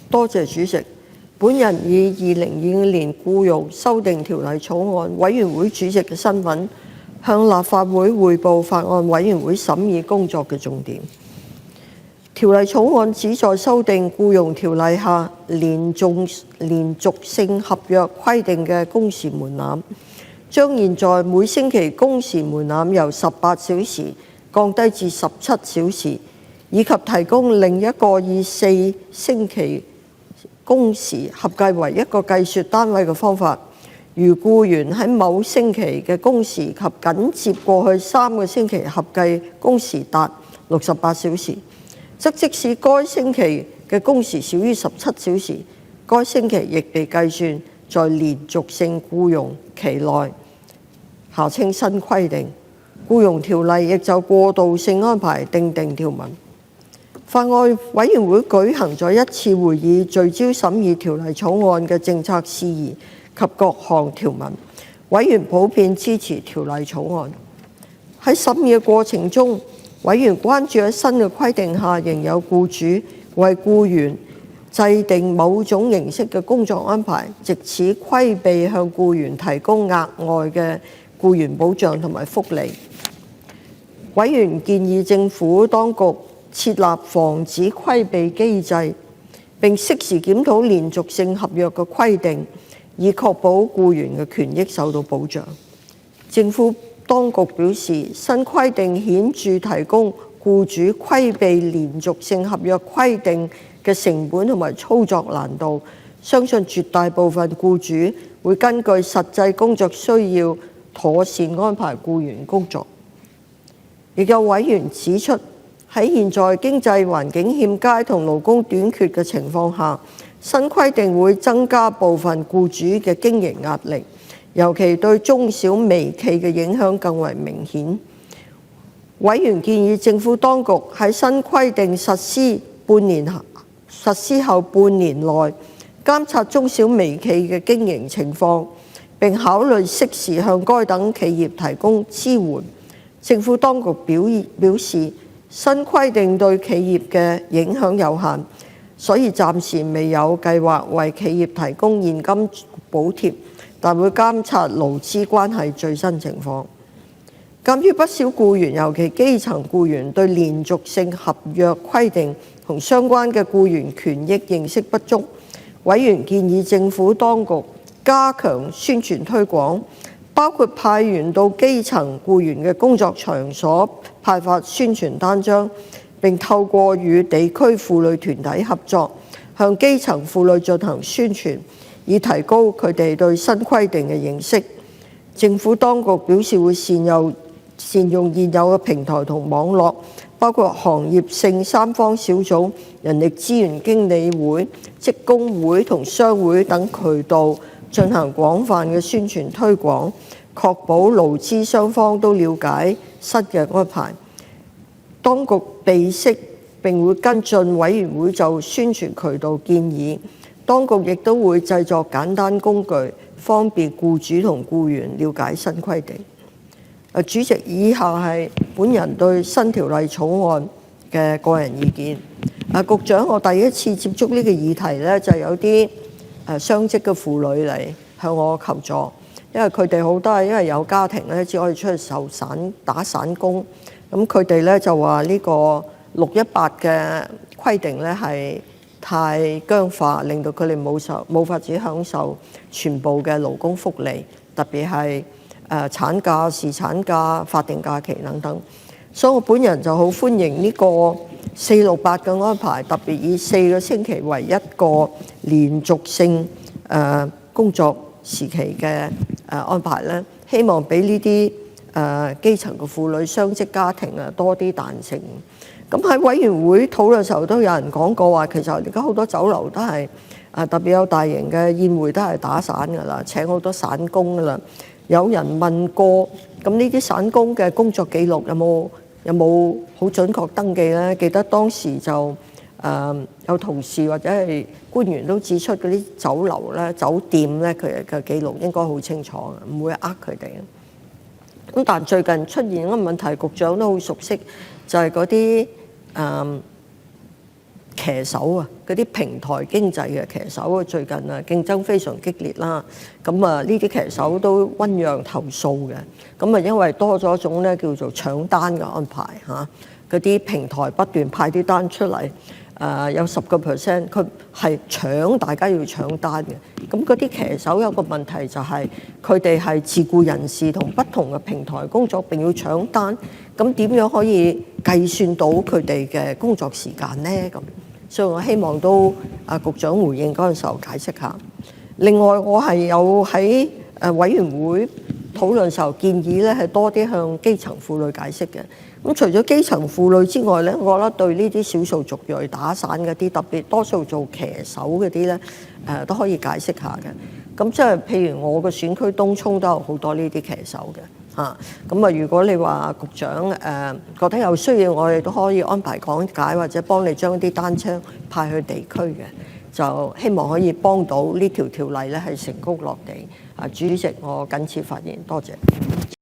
多謝主席。本人以2025年僱傭修訂條例草案委員會主席嘅身份，向立法會匯報法案委員會審議工作嘅重點。條例草案旨在修訂僱傭條例下連續性合約規定嘅工時門檻，將現在每星期工時門檻由18小時降低至17小時，以及提供另一個以4星期工時合計為一個計算單位嘅方法。如僱員喺某星期嘅工時及緊接過去3個星期合計工時達68小時，則即使該星期嘅工時少於17小時，該星期亦被計算在連續性僱傭期內。下稱新規定。僱傭條例亦就過渡性安排訂定條文。法案委員會舉行咗一次會議，聚焦審議條例草案嘅政策事宜及各項條文。委員普遍支持條例草案。喺審議嘅過程中，委員關注喺新嘅規定下，仍有僱主為僱員制定某種形式嘅工作安排，藉此規避向僱員提供額外嘅僱員保障同埋福利。委員建議政府當局設立防止規避機制，並適時檢討連續性合約嘅規定，以確保僱員嘅權益受到保障。政府當局表示，新規定顯著提供僱主規避連續性合約規定嘅成本同埋操作難度，相信絕大部分僱主會根據實際工作需要妥善安排僱員工作。亦有委員指出，喺現在經濟環境欠佳同勞工短缺嘅情況下，新規定會增加部分僱主嘅經營壓力，尤其對中小微企嘅影響更為明顯。委員建議政府當局喺新規定實施後半年內監察中小微企嘅經營情況，並考慮適時向該等企業提供支援。政府當局表示，新規定對企業嘅影響有限，所以暫時未有計劃為企業提供現金補貼，但會監察勞資關係最新情況。鑑於不少僱員，尤其基層僱員，對連續性合約規定同相關嘅僱員權益認識不足，委員建議政府當局加強宣傳推廣，包括派員到基層僱員嘅工作場所派發宣傳單張，並透過與地區婦女團體合作，向基層婦女進行宣傳，以提高佢哋對新規定嘅認識。政府當局表示會善用現有嘅平台同網絡，包括行業性三方小組、人力資源經理會、職工會同商會等渠道進行廣泛嘅宣傳推廣，確保勞資雙方都了解新嘅安排。當局備悉並會跟進委員會就宣傳渠道建議，當局亦都會製作簡單工具，方便僱主同僱員了解新規定。主席，以下係本人對新條例草案嘅個人意見。局長，我第一次接觸呢個議題呢，就有啲雙職嘅婦女嚟向我求助，因為佢哋好多係因為有家庭咧，只可以出去打散工。咁佢哋咧就話呢個618嘅規定咧係太僵化，令到佢哋冇法子享受全部嘅勞工福利，特別係產假、侍產假、法定假期等等。所以我本人就好歡迎呢個468嘅安排，特別以4個星期為一個連續性工作時期嘅安排咧，希望俾呢啲基層嘅婦女、雙職家庭多啲彈性。咁喺委員會討論嘅時候，都有人講過話，其實而家好多酒樓都係特別有大型嘅宴會都係打散㗎啦，請好多散工㗎啦。有人問過，咁呢啲散工嘅工作記錄有冇好準確登記咧？記得當時就有同事或者係官員都指出嗰啲酒樓咧、酒店咧，佢嘅記錄應該好清楚，唔會呃佢哋。咁但最近出現一個問題，局長都好熟悉，就係嗰啲騎手啊，嗰啲平台經濟嘅騎手啊，最近啊競爭非常激烈啦。咁啊，呢啲騎手都醞釀投訴嘅。咁啊，因為多咗一種咧叫做搶單嘅安排嚇，嗰啲平台不斷派啲單出嚟，有10%，佢係搶，大家要搶單嘅。咁嗰啲騎手有個問題就係佢哋係自僱人士，同不同嘅平台工作並要搶單，咁點樣可以計算到佢哋嘅工作時間呢？咁所以我希望都局長回應嗰陣時候解釋下。另外我係有喺委員會討論時候建議咧，係多啲向基層婦女解釋嘅。咁除咗基層婦女之外咧，我覺得對呢啲少數族裔打散嗰啲，特別多數做騎手嗰啲咧，都可以解釋下嘅。咁即係譬如我個選區東涌都有好多呢啲騎手嘅嚇。咁啊，如果你話局長覺得有需要，我哋都可以安排講解，或者幫你將啲單槍派去地區嘅，就希望可以幫到呢條條例咧係成功落地。主席，我謹此發言，多謝。